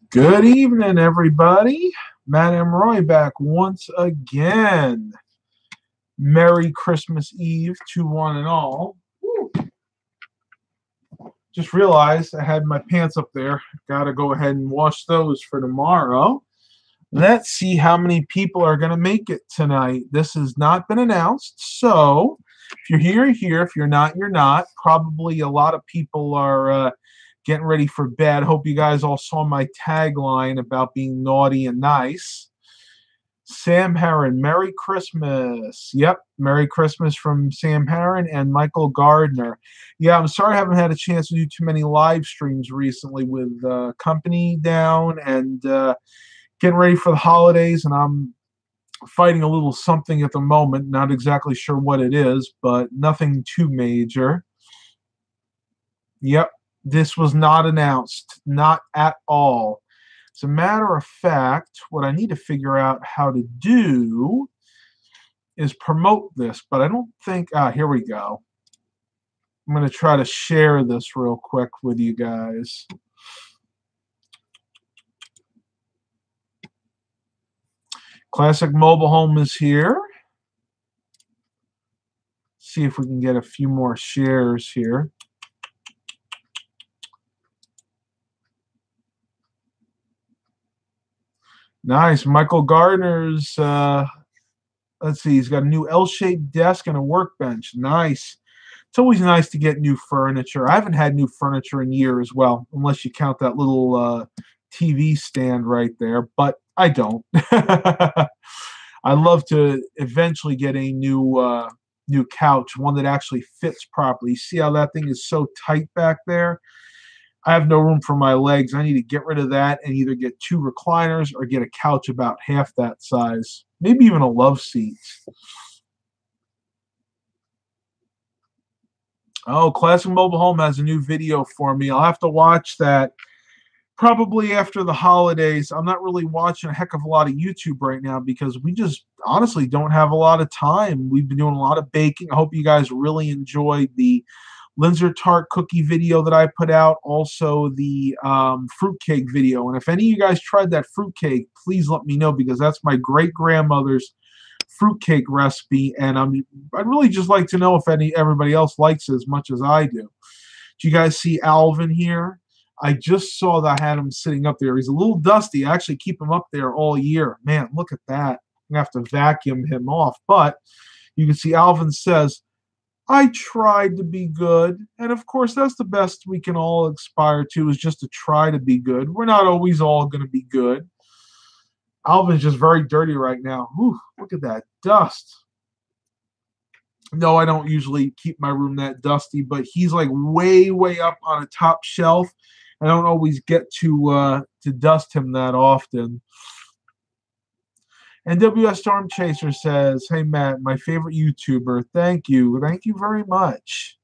Good evening, everybody. Matt M. Roy back once again. Merry Christmas Eve to one and all. Woo. Just realized I had my pants up there. Got to go ahead and wash those for tomorrow. Let's see how many people are going to make it tonight. This has not been announced, so if you're here, you're here. If you're not, you're not. Probably a lot of people are getting ready for bed. Hope you guys all saw my tagline about being naughty and nice. Sam Herron, Merry Christmas. Yep, Merry Christmas from Sam Herron and Michael Gardner. Yeah, I'm sorry I haven't had a chance to do too many live streams recently with company down and getting ready for the holidays, and I'm fighting a little something at the moment. Not exactly sure what it is, but nothing too major. Yep, this was not announced. Not at all. As a matter of fact, what I need to figure out how to do is promote this, but I don't think... here we go. I'm going to try to share this real quick with you guys. Classic Mobile Home is here. See if we can get a few more shares here. Nice. Michael Gardner's, let's see, he's got a new L-shaped desk and a workbench. Nice. It's always nice to get new furniture. I haven't had new furniture in years, well, unless you count that little TV stand right there, but I don't. I'd love to eventually get a new new couch, one that actually fits properly. See how that thing is so tight back there? I have no room for my legs. I need to get rid of that and either get 2 recliners or get a couch about half that size. Maybe even a love seat. Oh, Classic Mobile Home has a new video for me. I'll have to watch that probably after the holidays. I'm not really watching a heck of a lot of YouTube right now because we just honestly don't have a lot of time. We've been doing a lot of baking. I hope you guys really enjoyed the Linzer Tart cookie video that I put out, also the fruitcake video. And if any of you guys tried that fruitcake, please let me know because that's my great-grandmother's fruitcake recipe, and I'd really just like to know if everybody else likes it as much as I do. Do you guys see Alvin here? I just saw that I had him sitting up there. He's a little dusty. I actually keep him up there all year. Man, look at that. I'm going to have to vacuum him off. But you can see Alvin says, I tried to be good. And of course, that's the best we can all aspire to, is just to try to be good. We're not always all going to be good. Alvin's just very dirty right now. Whew, look at that dust. No, I don't usually keep my room that dusty, but he's like way, way up on a top shelf. I don't always get to dust him that often. And WS Storm Chaser says, hey, Matt, my favorite YouTuber. Thank you. Thank you very much.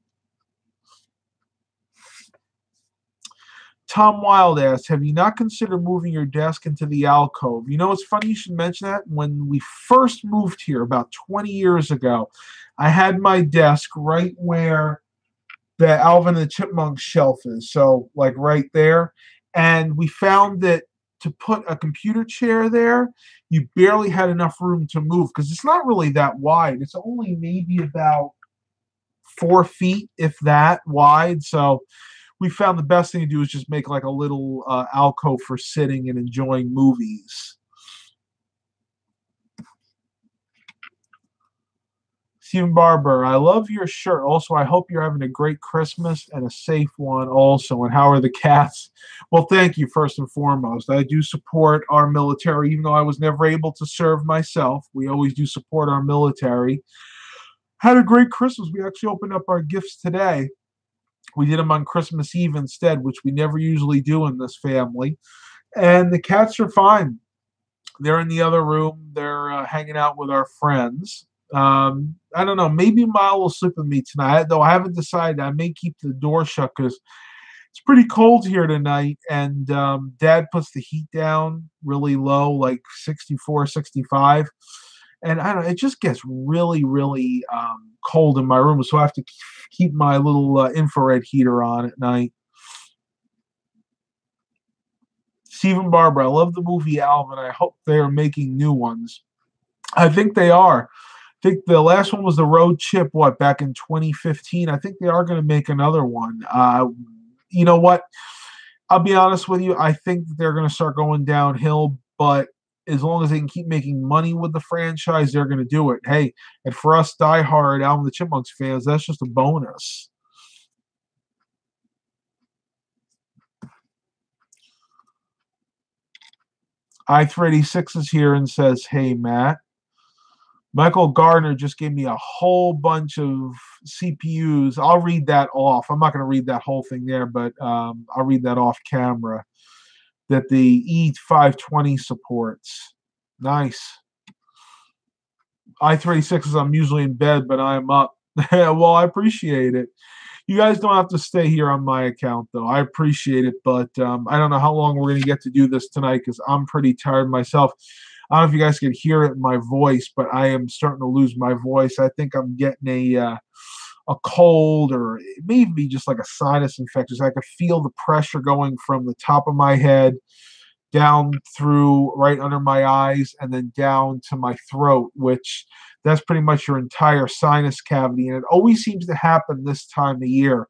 Tom Wild asks, have you not considered moving your desk into the alcove? You know, it's funny you should mention that. When we first moved here about 20 years ago, I had my desk right where the Alvin and the Chipmunks shelf is. So, like right there. And we found that to put a computer chair there, you barely had enough room to move because it's not really that wide. It's only maybe about 4 feet, if that, wide. So we found the best thing to do is just make like a little alcove for sitting and enjoying movies. Stephen Barber, I love your shirt. Also, I hope you're having a great Christmas and a safe one also. And how are the cats? Well, thank you, first and foremost. I do support our military, even though I was never able to serve myself. We always do support our military. Had a great Christmas. We actually opened up our gifts today. We did them on Christmas Eve instead, which we never usually do in this family. And the cats are fine. They're in the other room. They're hanging out with our friends. I don't know. Maybe Mile will sleep with me tonight, though I haven't decided. I may keep the door shut because it's pretty cold here tonight, and Dad puts the heat down really low, like 64, 65. And I don't know, it just gets really, really cold in my room, so I have to keep my little infrared heater on at night. Stephen Barber, I love the movie Alvin. I hope they are making new ones. I think they are. I think the last one was the road chip, what, back in 2015. I think they are going to make another one. You know what? I'll be honest with you. I think that they're going to start going downhill, but as long as they can keep making money with the franchise, they're going to do it. Hey, and for us diehard Alvin the Chipmunks fans, that's just a bonus. I386 is here and says, hey, Matt. Michael Gardner just gave me a whole bunch of CPUs. I'll read that off. I'm not going to read that whole thing there, but I'll read that off camera. That the E520 supports. Nice. I386 is I'm usually in bed, but I'm up. Well, I appreciate it. You guys don't have to stay here on my account, though. I appreciate it, but I don't know how long we're going to get to do this tonight because I'm pretty tired myself. I don't know if you guys can hear it in my voice, but I am starting to lose my voice. I think I'm getting a cold, or it may be just like a sinus infection. So I can feel the pressure going from the top of my head down through right under my eyes and then down to my throat, which that's pretty much your entire sinus cavity. And it always seems to happen this time of year.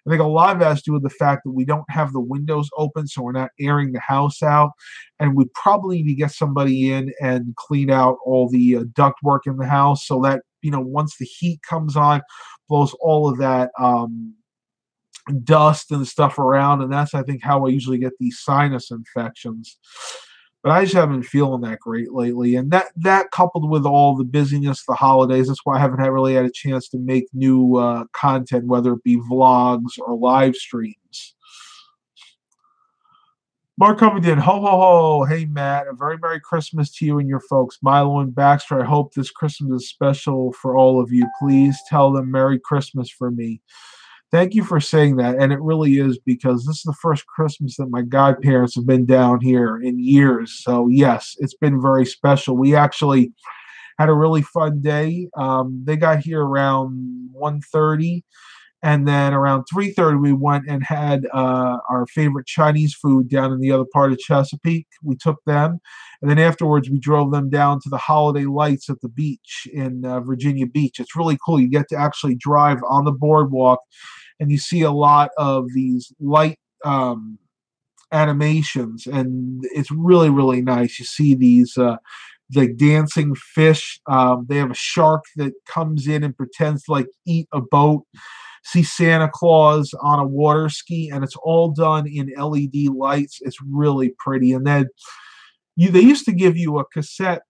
I think a lot of that has to do with the fact that we don't have the windows open, so we're not airing the house out. And we probably need to get somebody in and clean out all the ductwork in the house so that, you know, once the heat comes on, blows all of that dust and stuff around. And that's, I think, how I usually get these sinus infections. But I just haven't been feeling that great lately. And that coupled with all the busyness, the holidays, that's why I haven't really had a chance to make new content, whether it be vlogs or live streams. Mark Covington, ho, ho, ho. Hey, Matt, a very Merry Christmas to you and your folks. Milo and Baxter, I hope this Christmas is special for all of you. Please tell them Merry Christmas for me. Thank you for saying that, and it really is, because this is the first Christmas that my godparents have been down here in years. So, yes, it's been very special. We actually had a really fun day. They got here around 1:30, and then around 3:30 we went and had our favorite Chinese food down in the other part of Chesapeake. We took them, and then afterwards we drove them down to the holiday lights at the beach in Virginia Beach. It's really cool. You get to actually drive on the boardwalk, and you see a lot of these light animations, and it's really, really nice. You see these like dancing fish. They have a shark that comes in and pretends to like eat a boat. See Santa Claus on a water ski, and it's all done in LED lights. It's really pretty. And then they used to give you a cassette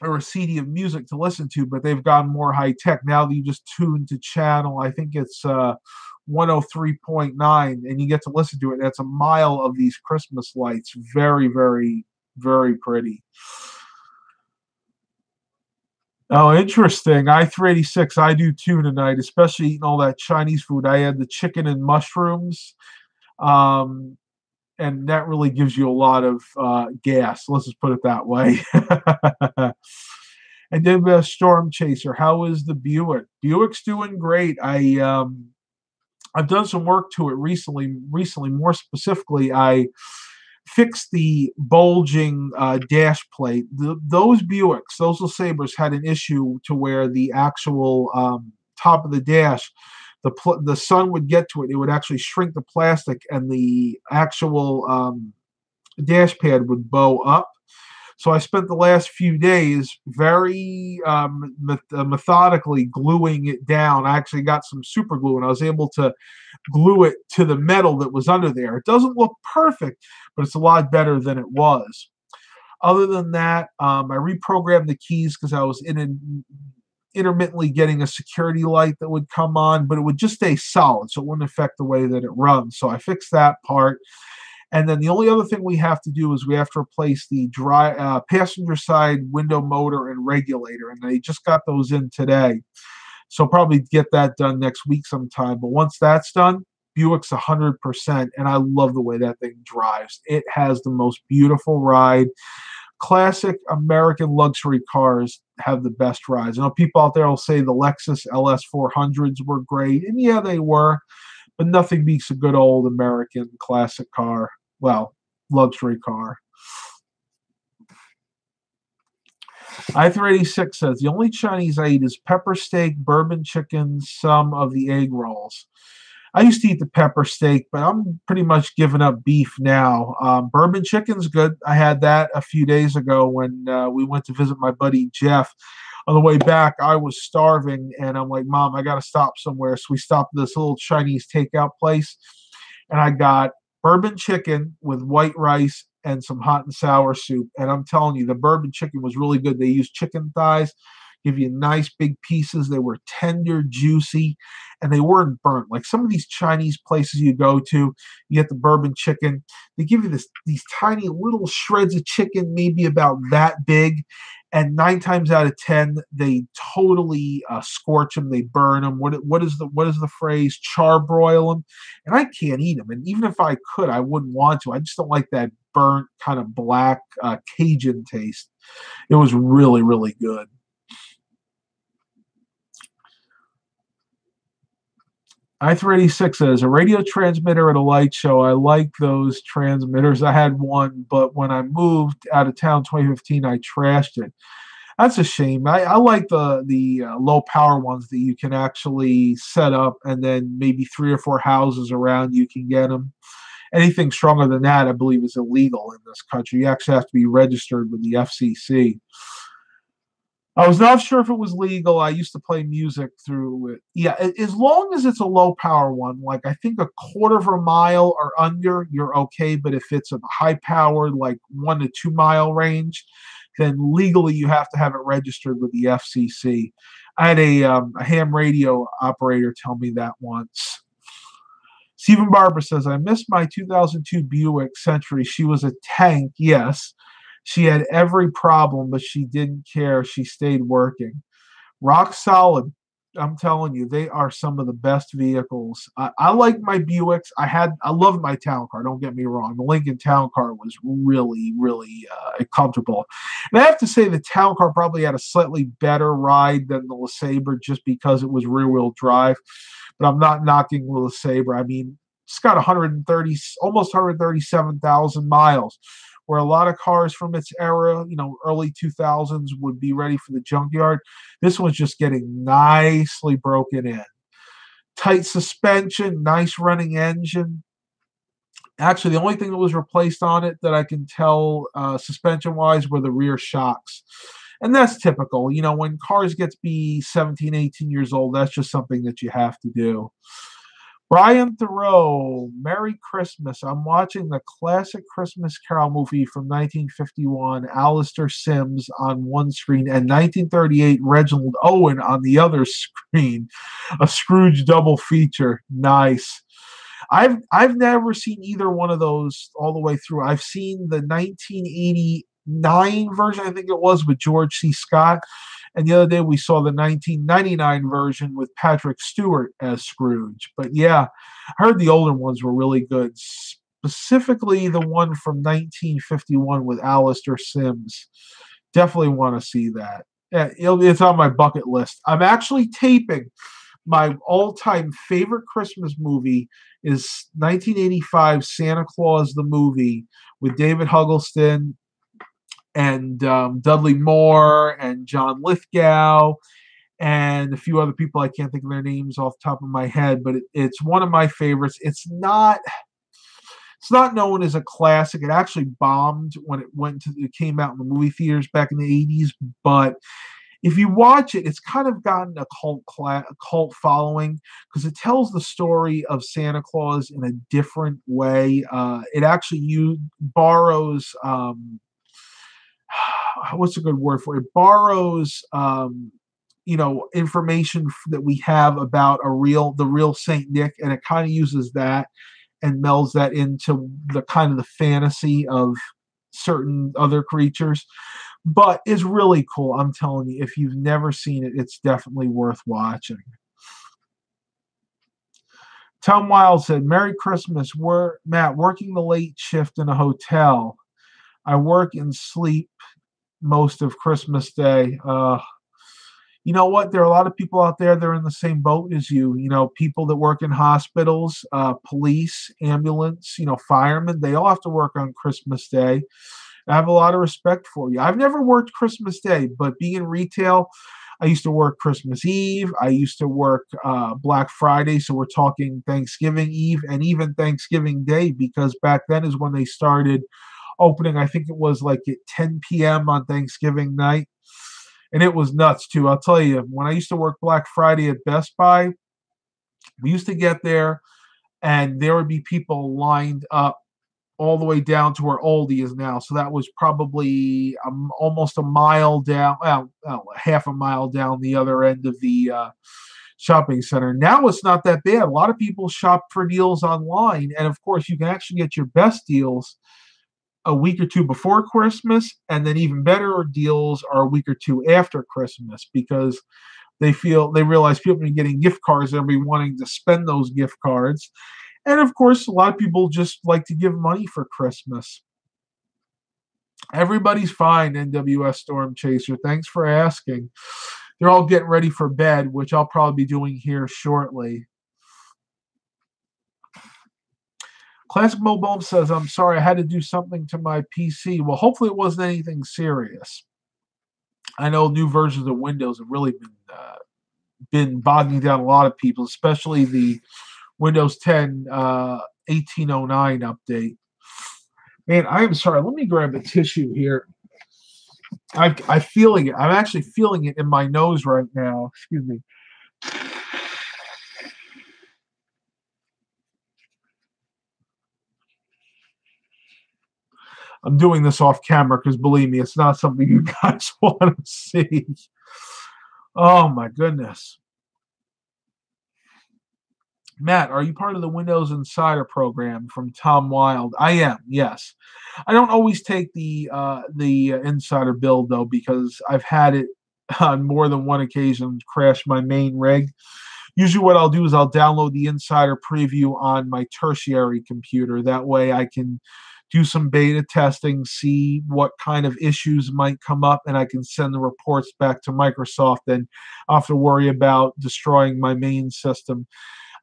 or a CD of music to listen to, but they've gone more high tech. Now that you just tune to channel, I think it's 103.9, and you get to listen to it. That's a mile of these Christmas lights. Very, very, very pretty. Oh, interesting. I386, I do too tonight, especially eating all that Chinese food. I had the chicken and mushrooms, and that really gives you a lot of gas. Let's just put it that way. And then Storm Chaser, how is the Buick? Buick's doing great. I've done some work to it recently. More specifically, I fixed the bulging dash plate. Those Buicks, those LeSabres, had an issue to where the actual top of the dash, the sun would get to it. It would actually shrink the plastic, and the actual dash pad would bow up. So I spent the last few days very methodically gluing it down. I actually got some super glue, and I was able to glue it to the metal that was under there. It doesn't look perfect, but it's a lot better than it was. Other than that, I reprogrammed the keys because I was intermittently getting a security light that would come on, but it would just stay solid, so it wouldn't affect the way that it runs. So I fixed that part. And then the only other thing we have to do is we have to replace the passenger side window motor and regulator, and they just got those in today. So probably get that done next week sometime. But once that's done, Buick's 100%, and I love the way that thing drives. It has the most beautiful ride. classic American luxury cars have the best rides. I know people out there will say the Lexus LS400s were great, and yeah, they were, but nothing beats a good old American classic car. Well, luxury car. I386 says, the only Chinese I eat is pepper steak, bourbon chicken, some of the egg rolls. I used to eat the pepper steak, but I'm pretty much giving up beef now. Bourbon chicken's good. I had that a few days ago when we went to visit my buddy Jeff. On the way back, I was starving, and I'm like, Mom, I got to stop somewhere. So we stopped at this little Chinese takeout place, and I got bourbon chicken with white rice and some hot and sour soup. And I'm telling you, the bourbon chicken was really good. They used chicken thighs, give you nice big pieces. They were tender, juicy, and they weren't burnt. Like some of these Chinese places you go to, you get the bourbon chicken. They give you these tiny little shreds of chicken, maybe about that big. And 9 times out of 10, they totally scorch them. They burn them. What is the phrase? Charbroil them. And I can't eat them. And even if I could, I wouldn't want to. I just don't like that burnt kind of black Cajun taste. It was really, really good. I386 says, a radio transmitter at a light show. I like those transmitters. I had one, but when I moved out of town 2015, I trashed it. That's a shame. I like the low power ones that you can actually set up, and then maybe 3 or 4 houses around you can get them. Anything stronger than that, I believe, is illegal in this country. You actually have to be registered with the FCC. I was not sure if it was legal. I used to play music through it. Yeah, as long as it's a low power one, like I think a quarter of a mile or under, you're okay. But if it's a high powered, like 1 to 2 mile range, then legally you have to have it registered with the FCC. I had a ham radio operator tell me that once. Stephen Barber says, I missed my 2002 Buick Century. She was a tank, yes. She had every problem, but she didn't care. She stayed working. Rock solid. I'm telling you, they are some of the best vehicles. I like my Buicks. I loved my town car. Don't get me wrong. The Lincoln Town Car was really, really comfortable. And I have to say the Town Car probably had a slightly better ride than the LeSabre just because it was rear-wheel drive. But I'm not knocking the LeSabre. I mean, it's got almost 137,000 miles. Where a lot of cars from its era, early 2000s would be ready for the junkyard. This one's just getting nicely broken in. Tight suspension, nice running engine. Actually, the only thing that was replaced on it that I can tell suspension-wise were the rear shocks. And that's typical. When cars get to be 17, 18 years old, that's just something that you have to do. Brian Thoreau, Merry Christmas. I'm watching the classic Christmas Carol movie from 1951, Alistair Sims on one screen, and 1938, Reginald Owen on the other screen. A Scrooge double feature. Nice. I've never seen either one of those all the way through. I've seen the 1989 version, I think it was, with George C. Scott. And the other day we saw the 1999 version with Patrick Stewart as Scrooge. But yeah, I heard the older ones were really good. Specifically the one from 1951 with Alistair Sims. Definitely want to see that. Yeah, it's on my bucket list. I'm actually taping my all-time favorite Christmas movie is 1985 Santa Claus the movie with David Huddleston and Dudley Moore and John Lithgow and a few other people. I can't think of their names off the top of my head, but it's one of my favorites. It's not known as a classic. It actually bombed when it came out in the movie theaters back in the 80s, but if you watch it, it's kind of gotten a cult following because it tells the story of Santa Claus in a different way. It actually borrows what's a good word for it? Borrows, information that we have about the real Saint Nick, and it kind of uses that and melds that into the kind of the fantasy of certain other creatures. But it's really cool. I'm telling you, if you've never seen it, it's definitely worth watching. Tom Wild said, Merry Christmas. Matt, working the late shift in a hotel. I work and sleep most of Christmas Day. You know what? There are a lot of people out there that are in the same boat as you. You know, people that work in hospitals, police, ambulance, firemen, they all have to work on Christmas Day. I have a lot of respect for you. I've never worked Christmas Day, but being in retail, I used to work Christmas Eve. I used to work Black Friday. So we're talking Thanksgiving Eve and even Thanksgiving Day, because back then is when they started opening. I think it was like at 10 p.m. on Thanksgiving night. And it was nuts too. I'll tell you, when I used to work Black Friday at Best Buy, we used to get there and there would be people lined up all the way down to where Aldi is now. So that was probably almost a mile down, half a mile down the other end of the shopping center. Now it's not that bad. A lot of people shop for deals online. And of course, you can actually get your best deals a week or two before Christmas, and then even better deals are a week or two after Christmas, because they realize people are getting gift cards and they'll be wanting to spend those gift cards. And of course, a lot of people just like to give money for Christmas. Everybody's fine, NWS Storm Chaser. Thanks for asking. They're all getting ready for bed, which I'll probably be doing here shortly. Classic Mobile says, I'm sorry, I had to do something to my PC. Well, hopefully it wasn't anything serious. I know new versions of Windows have really been bogging down a lot of people, especially the Windows 10 1809 update. Man, I am sorry. Let me grab a tissue here. I'm feeling it. I'm actually feeling it in my nose right now. Excuse me. I'm doing this off camera because, believe me, it's not something you guys want to see. Oh, my goodness. Matt, are you part of the Windows Insider program from Tom Wild? I am, yes. I don't always take the Insider build, though, because I've had it on more than one occasion crash my main rig. Usually what I'll do is I'll download the Insider preview on my tertiary computer. That way I can do some beta testing, see what kind of issues might come up, and I can send the reports back to Microsoft, and I have to worry about destroying my main system.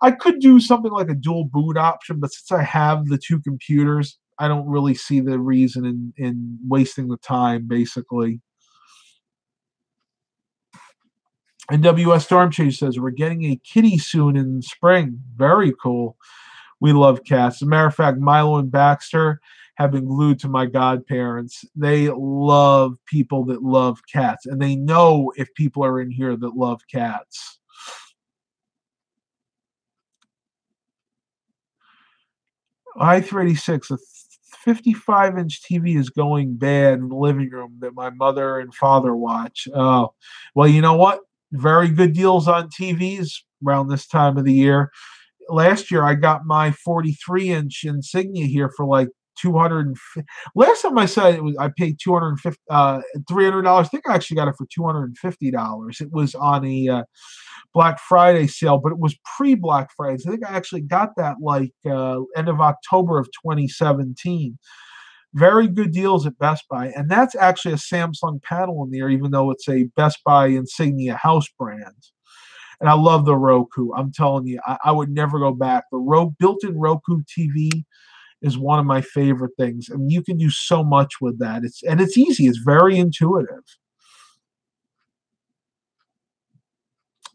I could do something like a dual boot option, but since I have the two computers, I don't really see the reason in wasting the time, basically. And WS Stormchase says, we're getting a kitty soon in spring. Very cool. We love cats. As a matter of fact, Milo and Baxter have been glued to my godparents. They love people that love cats, and they know if people are in here that love cats. I-386, a 55-inch TV is going bad in the living room that my mother and father watch. Oh, well, you know what? Very good deals on TVs around this time of the year. Last year, I got my 43-inch Insignia here for like $250. Last time I said it was, I paid $300. I think I actually got it for $250. It was on a Black Friday sale, but it was pre-Black Friday. So I think I actually got that like end of October of 2017. Very good deals at Best Buy. And that's actually a Samsung panel in there, even though it's a Best Buy Insignia house brand. And I love the Roku. I'm telling you, I would never go back. The built-in Roku TV is one of my favorite things. I mean, you can do so much with that. It's easy. It's very intuitive.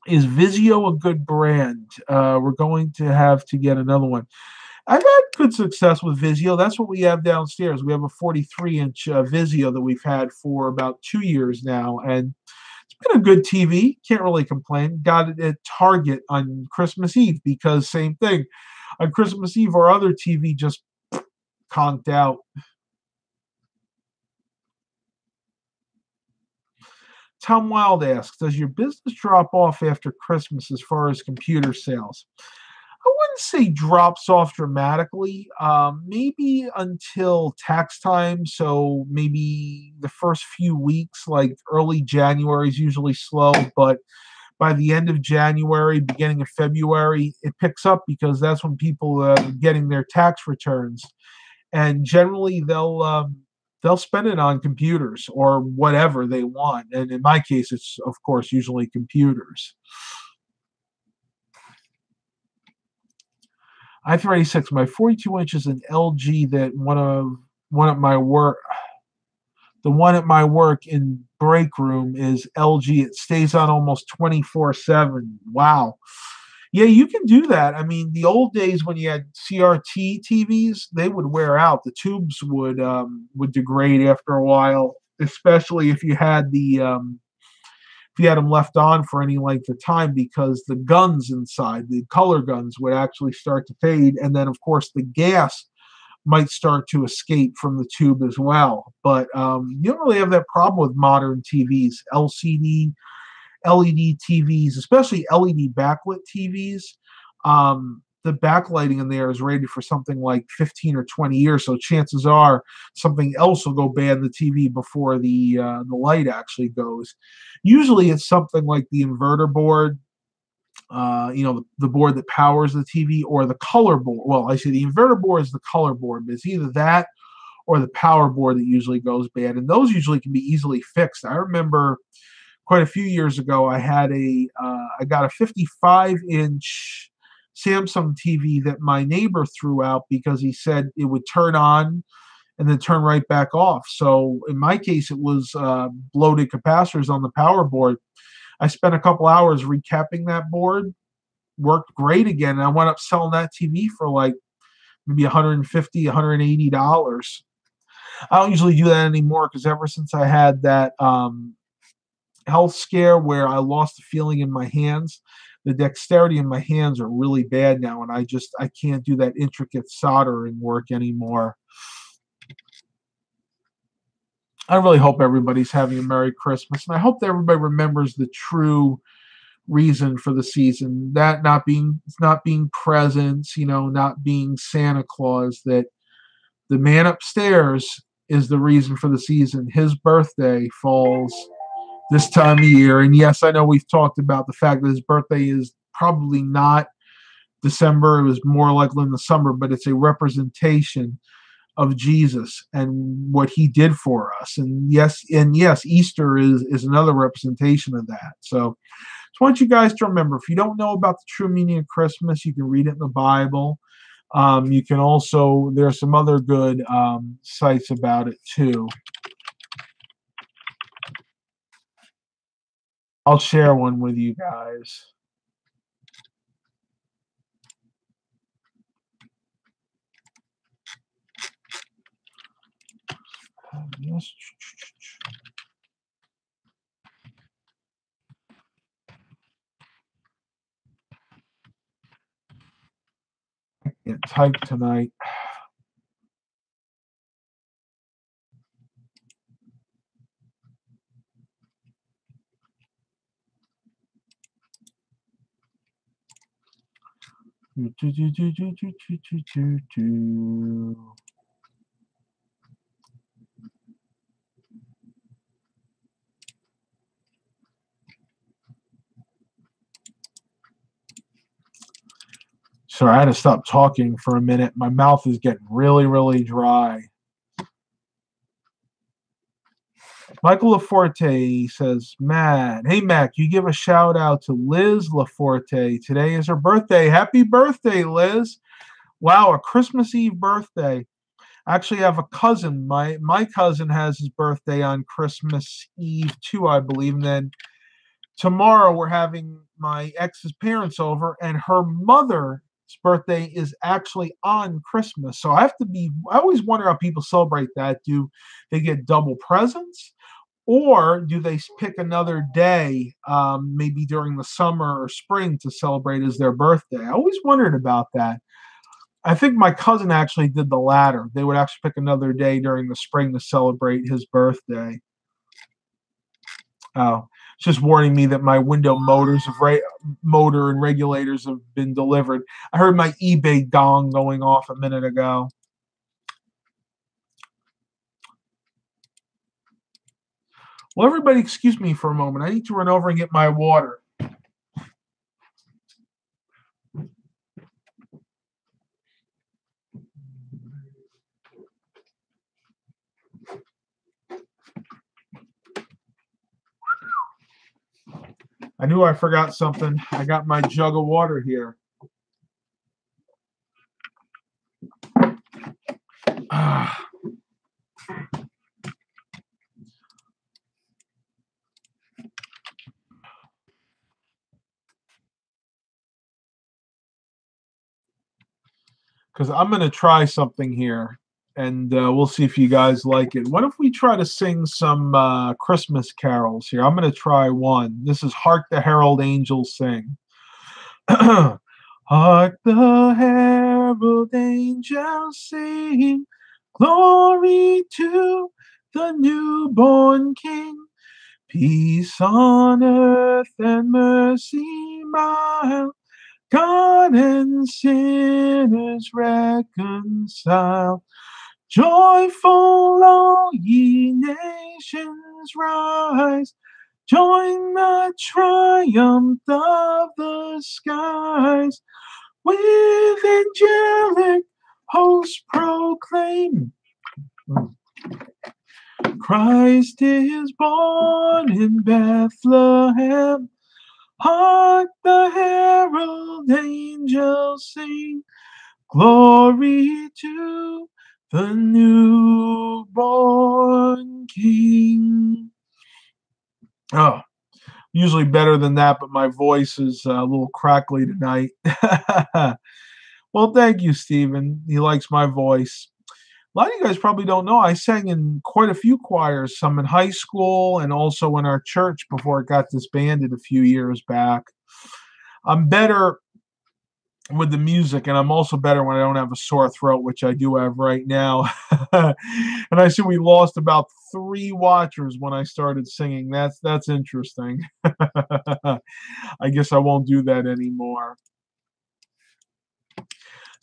Is Vizio a good brand? We're going to have to get another one. I've had good success with Vizio. That's what we have downstairs. We have a 43-inch Vizio that we've had for about 2 years now, and it's been a good TV. Can't really complain. Got it at Target on Christmas Eve because same thing. On Christmas Eve, our other TV just conked out. Tom Wild asks, does your business drop off after Christmas as far as computer sales? I wouldn't say drops off dramatically. Maybe until tax time. So maybe the first few weeks, like early January is usually slow, but by the end of January, beginning of February, it picks up because that's when people are getting their tax returns. And generally they'll they'll spend it on computers or whatever they want. And in my case, it's, of course, usually computers. I-386, my 42 inches in LG that one at my work, the one at my work in break room is LG. It stays on almost 24/7. Wow. Yeah, you can do that. I mean, the old days when you had CRT TVs, they would wear out. The tubes would degrade after a while, especially if you had them left on for any length of time, because the guns inside, the color guns, would actually start to fade, and then of course the gas might start to escape from the tube as well. But you don't really have that problem with modern TVs, LCD LED TVs, especially LED backlit TVs. The backlighting in there is rated for something like 15 or 20 years, so chances are something else will go bad in the TV before the light actually goes. Usually, it's something like the inverter board, the board that powers the TV, or the color board. Well, I say the inverter board is the color board, but it's either that or the power board that usually goes bad, and those usually can be easily fixed. I remember quite a few years ago, I got a 55-inch Samsung TV that my neighbor threw out because he said it would turn on and then turn right back off. So in my case, it was bloated capacitors on the power board. I spent a couple hours recapping that board, worked great again, and I wound up selling that TV for like maybe $150, $180. I don't usually do that anymore because ever since I had that health scare where I lost the feeling in my hands, the dexterity in my hands are really bad now, and I can't do that intricate soldering work anymore. I really hope everybody's having a Merry Christmas, and I hope that everybody remembers the true reason for the season, that not being presents, not being Santa Claus, that the man upstairs is the reason for the season. His birthday falls this time of year. And yes, I know we've talked about the fact that his birthday is probably not December. It was more likely in the summer, but it's a representation of Jesus and what he did for us. And yes, Easter is another representation of that. So just want you guys to remember, if you don't know about the true meaning of Christmas, you can read it in the Bible. You can also, there are some other good sites about it too. I'll share one with you guys. Yes. I can't type tonight. Sorry, I had to stop talking for a minute. My mouth is getting really, really dry. Michael Laforte says, Matt, hey, Mac, you give a shout out to Liz Laforte. Today is her birthday. Happy birthday, Liz. Wow, a Christmas Eve birthday. I actually have a cousin. My cousin has his birthday on Christmas Eve, too, I believe. And then tomorrow we're having my ex's parents over, and her mother's birthday is actually on Christmas. So I always wonder how people celebrate that. Do they get double presents? Or do they pick another day, maybe during the summer or spring, to celebrate as their birthday? I always wondered about that. I think my cousin actually did the latter. They would actually pick another day during the spring to celebrate his birthday. Oh, it's just warning me that my window motor and regulators have been delivered. I heard my eBay gong going off a minute ago. Well, everybody, excuse me for a moment. I need to run over and get my water. I knew I forgot something. I got my jug of water here. Because I'm going to try something here, and we'll see if you guys like it. What if we try to sing some Christmas carols here? I'm going to try one. This is Hark the Herald Angels Sing. Hark the herald angels sing, glory to the newborn King. Peace on earth and mercy mild, God and sinners reconciled. Joyful all ye nations rise, join the triumph of the skies. With angelic hosts proclaim, Christ is born in Bethlehem. Hark the herald angels sing, glory to the newborn King. Oh, usually better than that, but my voice is a little crackly tonight. Well, thank you, Stephen. He likes my voice. A lot of you guys probably don't know I sang in quite a few choirs, some in high school and also in our church before it got disbanded a few years back. I'm better with the music, and I'm also better when I don't have a sore throat, which I do have right now. And I see we lost about 3 watchers when I started singing. That's interesting. I guess I won't do that anymore.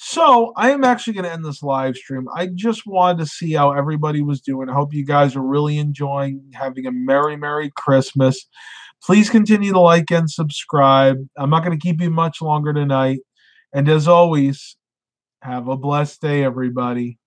So I am actually going to end this live stream. I just wanted to see how everybody was doing. I hope you guys are really enjoying having a Merry Christmas. Please continue to like and subscribe. I'm not going to keep you much longer tonight. And as always, have a blessed day, everybody.